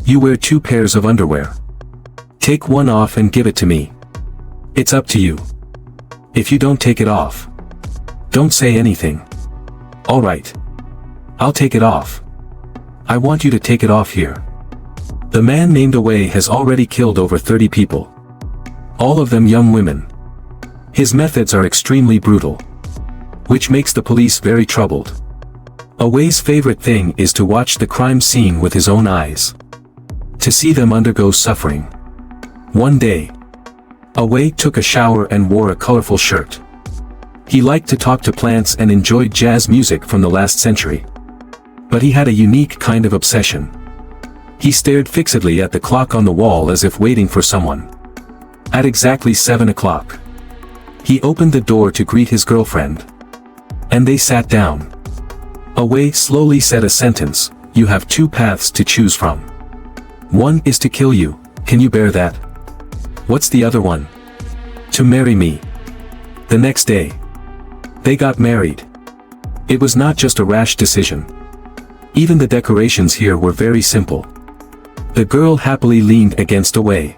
You wear 2 pairs of underwear. Take one off and give it to me. It's up to you. If you don't take it off, don't say anything. All right. I'll take it off. I want you to take it off here. The man named Away has already killed over 30 people. All of them young women. His methods are extremely brutal, which makes the police very troubled. Away's favorite thing is to watch the crime scene with his own eyes, to see them undergo suffering. One day, Away took a shower and wore a colorful shirt. He liked to talk to plants and enjoyed jazz music from the last century. But he had a unique kind of obsession. He stared fixedly at the clock on the wall as if waiting for someone. At exactly 7 o'clock, he opened the door to greet his girlfriend, and they sat down. Away slowly said a sentence: "You have 2 paths to choose from. One is to kill you. Can you bear that? What's the other one? To marry me." The next day, they got married. It was not just a rash decision. Even the decorations here were very simple. The girl happily leaned against Away.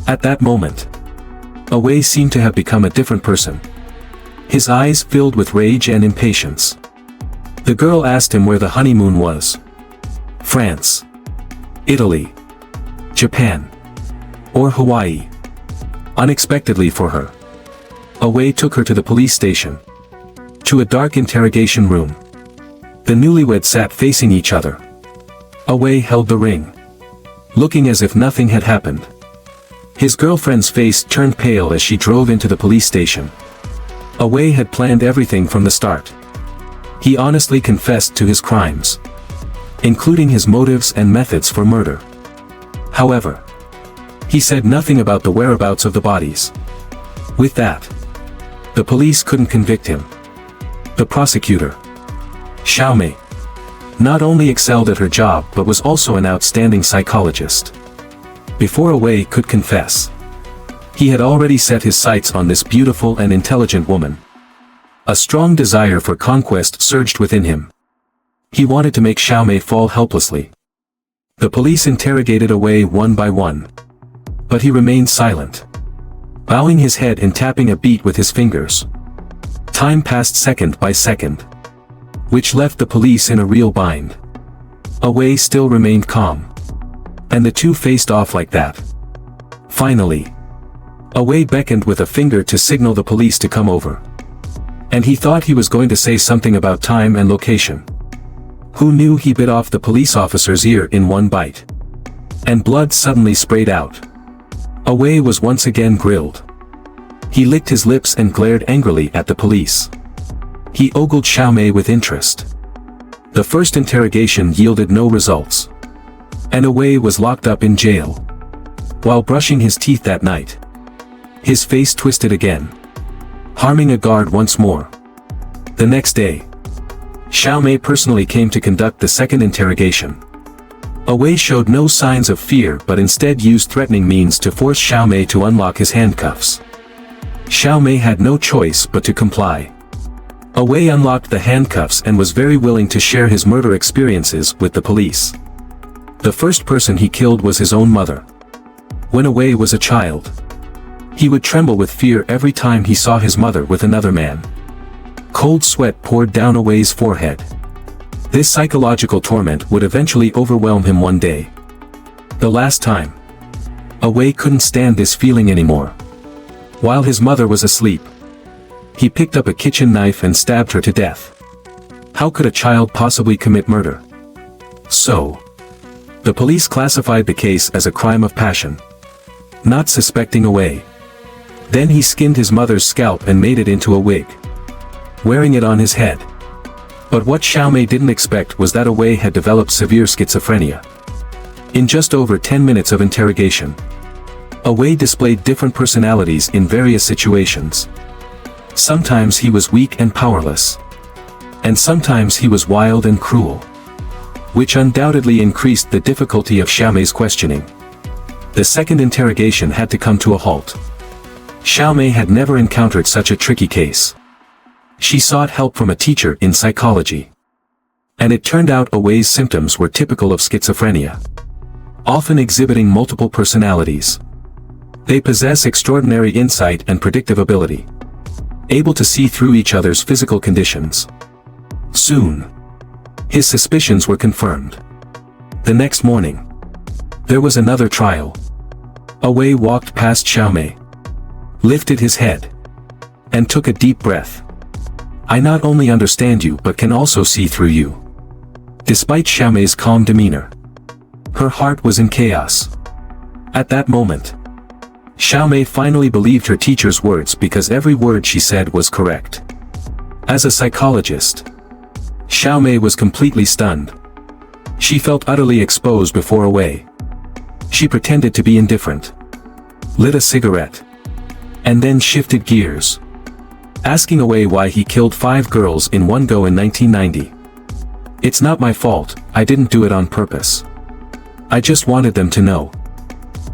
At that moment, Away seemed to have become a different person. His eyes filled with rage and impatience. The girl asked him where the honeymoon was. France, Italy, Japan, or Hawaii. Unexpectedly for her, Away took her to the police station, to a dark interrogation room. The newlyweds sat facing each other. Away held the ring, looking as if nothing had happened. His girlfriend's face turned pale as she drove into the police station. Away had planned everything from the start. He honestly confessed to his crimes, including his motives and methods for murder. However, he said nothing about the whereabouts of the bodies. With that, the police couldn't convict him. The prosecutor, Xiaomei, not only excelled at her job but was also an outstanding psychologist. Before Away could confess, he had already set his sights on this beautiful and intelligent woman. A strong desire for conquest surged within him. He wanted to make Xiaomei fall helplessly. The police interrogated Away one by one, but he remained silent, bowing his head and tapping a beat with his fingers. Time passed second by second, which left the police in a real bind. Away still remained calm, and the two faced off like that. Finally, Away beckoned with a finger to signal the police to come over. And he thought he was going to say something about time and location. Who knew he bit off the police officer's ear in one bite? And blood suddenly sprayed out. Away was once again grilled. He licked his lips and glared angrily at the police. He ogled Xiaomei with interest. The first interrogation yielded no results, and Away was locked up in jail. While brushing his teeth that night, his face twisted again, harming a guard once more. The next day, Xiaomei personally came to conduct the second interrogation. Away showed no signs of fear but instead used threatening means to force Xiaomei to unlock his handcuffs. Xiaomei had no choice but to comply. Away unlocked the handcuffs and was very willing to share his murder experiences with the police. The first person he killed was his own mother. When Away was a child, he would tremble with fear every time he saw his mother with another man. Cold sweat poured down Away's forehead. This psychological torment would eventually overwhelm him one day. The last time, Away couldn't stand this feeling anymore. While his mother was asleep, he picked up a kitchen knife and stabbed her to death. How could a child possibly commit murder? So, the police classified the case as a crime of passion, not suspecting Away. Then he skinned his mother's scalp and made it into a wig, wearing it on his head. But what Xiaomei didn't expect was that Away had developed severe schizophrenia. In just over 10 minutes of interrogation, Away displayed different personalities in various situations. Sometimes he was weak and powerless, and sometimes he was wild and cruel, which undoubtedly increased the difficulty of Xiaomei's questioning. The second interrogation had to come to a halt. Xiaomei had never encountered such a tricky case. She sought help from a teacher in psychology, and it turned out Away's symptoms were typical of schizophrenia. often exhibiting multiple personalities. They possess extraordinary insight and predictive ability, able to see through each other's physical conditions. Soon, his suspicions were confirmed. The next morning, there was another trial. Away walked past Xiaomei, lifted his head, and took a deep breath. I not only understand you but can also see through you. Despite Xiaomei's calm demeanor, her heart was in chaos. At that moment, Xiaomei finally believed her teacher's words because every word she said was correct. As a psychologist, Xiaomei was completely stunned. She felt utterly exposed before Away. She pretended to be indifferent, lit a cigarette, and then shifted gears, asking Away why he killed 5 girls in one go in 1990. It's not my fault, I didn't do it on purpose. I just wanted them to know.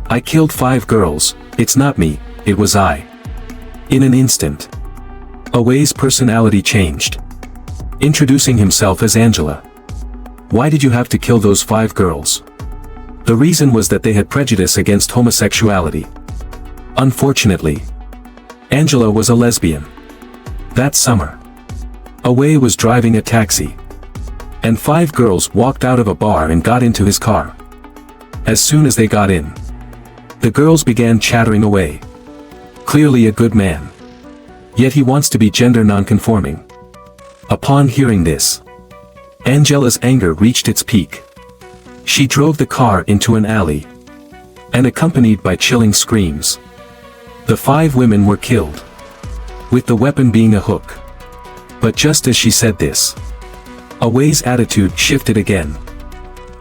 I killed 5 girls, it's not me, it was I. In an instant, Away's personality changed, introducing himself as Angela. Why did you have to kill those 5 girls? The reason was that they had prejudice against homosexuality. Unfortunately, Angela was a lesbian. That summer, Away was driving a taxi, and 5 girls walked out of a bar and got into his car. As soon as they got in, the girls began chattering Away. Clearly a good man. Yet he wants to be gender non-conforming. Upon hearing this, Angela's anger reached its peak. She drove the car into an alley, and accompanied by chilling screams, the 5 women were killed, with the weapon being a hook. But just as she said this, Away's attitude shifted again.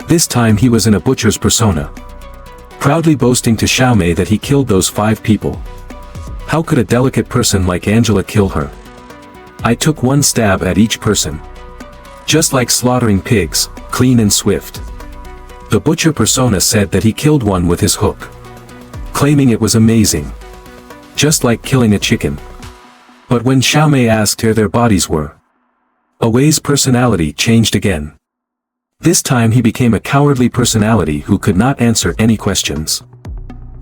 This time he was in a butcher's persona, proudly boasting to Xiaomei that he killed those 5 people. How could a delicate person like Angela kill her? I took one stab at each person. Just like slaughtering pigs, clean and swift. The butcher persona said that he killed one with his hook, claiming it was amazing. Just like killing a chicken. But when Xiaomei asked where their bodies were, Away's personality changed again. This time he became a cowardly personality who could not answer any questions.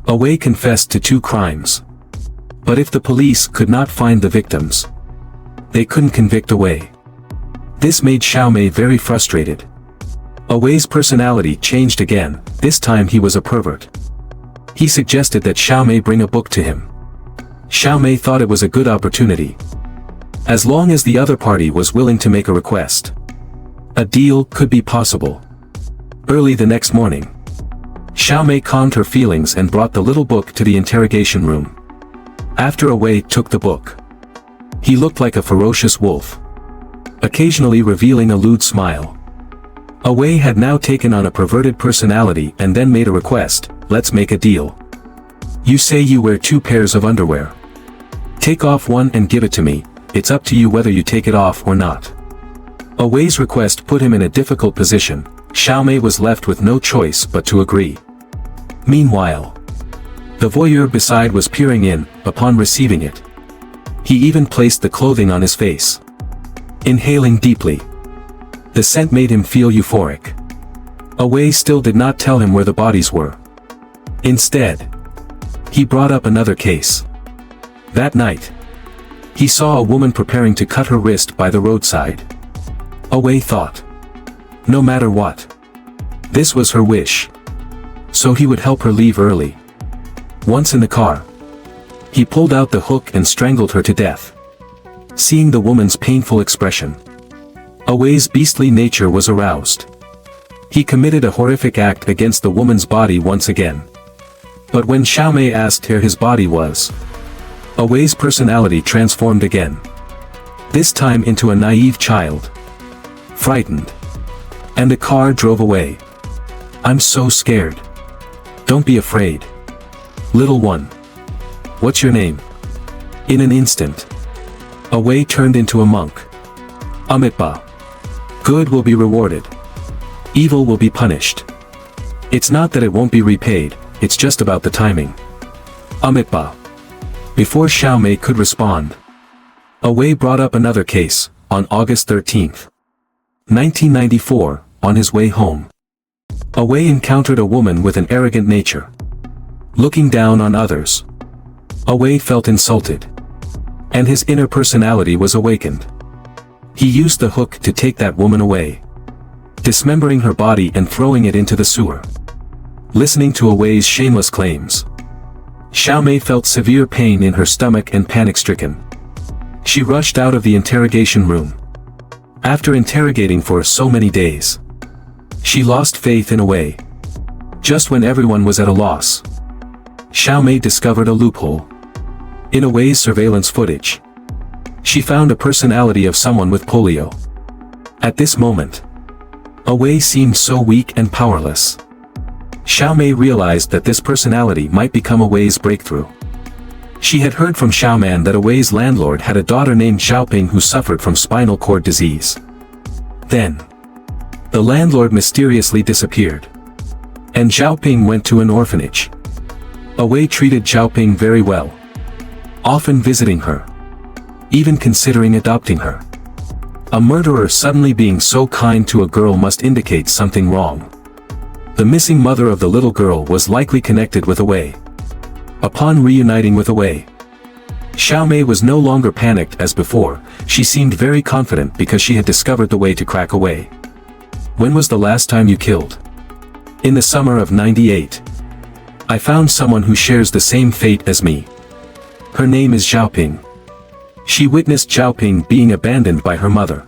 Away confessed to 2 crimes. But if the police could not find the victims, they couldn't convict Away. This made Xiaomei very frustrated. Away's personality changed again, this time he was a pervert. He suggested that Xiaomei bring a book to him. Xiaomei thought it was a good opportunity, as long as the other party was willing to make a request. A deal could be possible. Early the next morning, Xiaomei calmed her feelings and brought the little book to the interrogation room. After Away took the book, he looked like a ferocious wolf, occasionally revealing a lewd smile. Away had now taken on a perverted personality and then made a request, let's make a deal. You say you wear 2 pairs of underwear. Take off one and give it to me, it's up to you whether you take it off or not. Away's request put him in a difficult position. Xiaomei was left with no choice but to agree. Meanwhile, the voyeur beside was peering in. Upon receiving it, he even placed the clothing on his face. Inhaling deeply, the scent made him feel euphoric. Away still did not tell him where the bodies were. Instead, he brought up another case. That night, he saw a woman preparing to cut her wrist by the roadside. Away thought, no matter what, this was her wish, so he would help her leave early. Once in the car, he pulled out the hook and strangled her to death. Seeing the woman's painful expression, Away's beastly nature was aroused. He committed a horrific act against the woman's body once again. But when Xiaomei asked where his body was, Away's personality transformed again. This time into a naive child. Frightened. And the car drove away. I'm so scared. Don't be afraid. Little one. What's your name? In an instant, Away turned into a monk. Amitabha. Good will be rewarded. Evil will be punished. It's not that it won't be repaid, it's just about the timing. Amitabha. Before Xiaomei could respond, Away brought up another case. On August 13, 1994, on his way home, Away encountered a woman with an arrogant nature. Looking down on others. Away felt insulted. And his inner personality was awakened. He used the hook to take that woman away, dismembering her body and throwing it into the sewer. Listening to Away's shameless claims, Xiaomei felt severe pain in her stomach and panic-stricken. She rushed out of the interrogation room. After interrogating for so many days, she lost faith in Away. Just when everyone was at a loss, Xiaomei discovered a loophole. In Away's surveillance footage, she found a personality of someone with polio. At this moment, Away seemed so weak and powerless. Xiaomei realized that this personality might become Away's breakthrough. She had heard from Xiaoman that Away's landlord had a daughter named Xiaoping who suffered from spinal cord disease. Then, the landlord mysteriously disappeared, and Xiaoping went to an orphanage. Away treated Xiaoping very well, often visiting her, even considering adopting her. A murderer suddenly being so kind to a girl must indicate something wrong. The missing mother of the little girl was likely connected with Away. Upon reuniting with Away, Xiaomei was no longer panicked as before. She seemed very confident because she had discovered the way to crack Away. When was the last time you killed? In the summer of '98. I found someone who shares the same fate as me. Her name is Xiaoping. She witnessed Xiaoping being abandoned by her mother.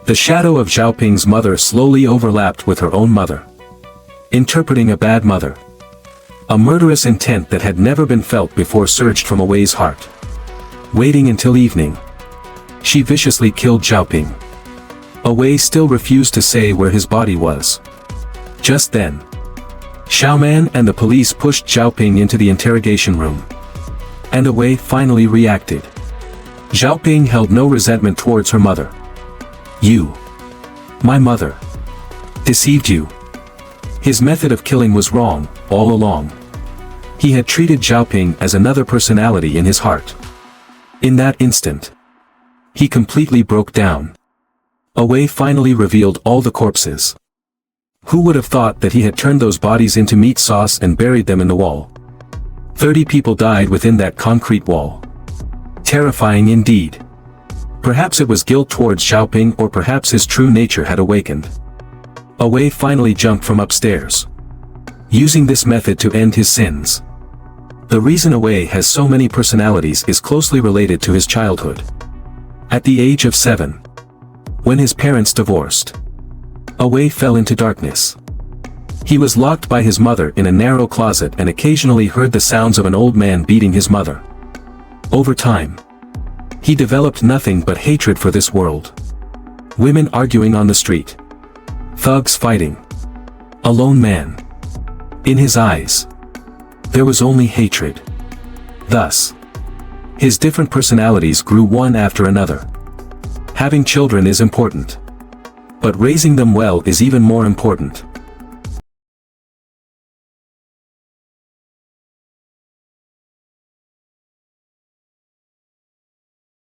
The shadow of Xiaoping's mother slowly overlapped with her own mother, interpreting a bad mother. A murderous intent that had never been felt before surged from Away's heart. Waiting until evening, she viciously killed Xiaoping. Away still refused to say where his body was. Just then, Xiaoman and the police pushed Xiaoping into the interrogation room. And Away finally reacted. Xiaoping held no resentment towards her mother. You, my mother, deceived you. His method of killing was wrong, all along. He had treated Xiaoping as another personality in his heart. In that instant, he completely broke down. Away finally revealed all the corpses. Who would have thought that he had turned those bodies into meat sauce and buried them in the wall? 30 people died within that concrete wall. Terrifying indeed. Perhaps it was guilt towards Xiaoping, or perhaps his true nature had awakened. Away finally jumped from upstairs, using this method to end his sins. The reason Away has so many personalities is closely related to his childhood. At the age of 7, when his parents divorced, Away fell into darkness. He was locked by his mother in a narrow closet and occasionally heard the sounds of an old man beating his mother. Over time, he developed nothing but hatred for this world. Women arguing on the street. Thugs fighting. A lone man. In his eyes, there was only hatred. Thus, his different personalities grew one after another. Having children is important, but raising them well is even more important.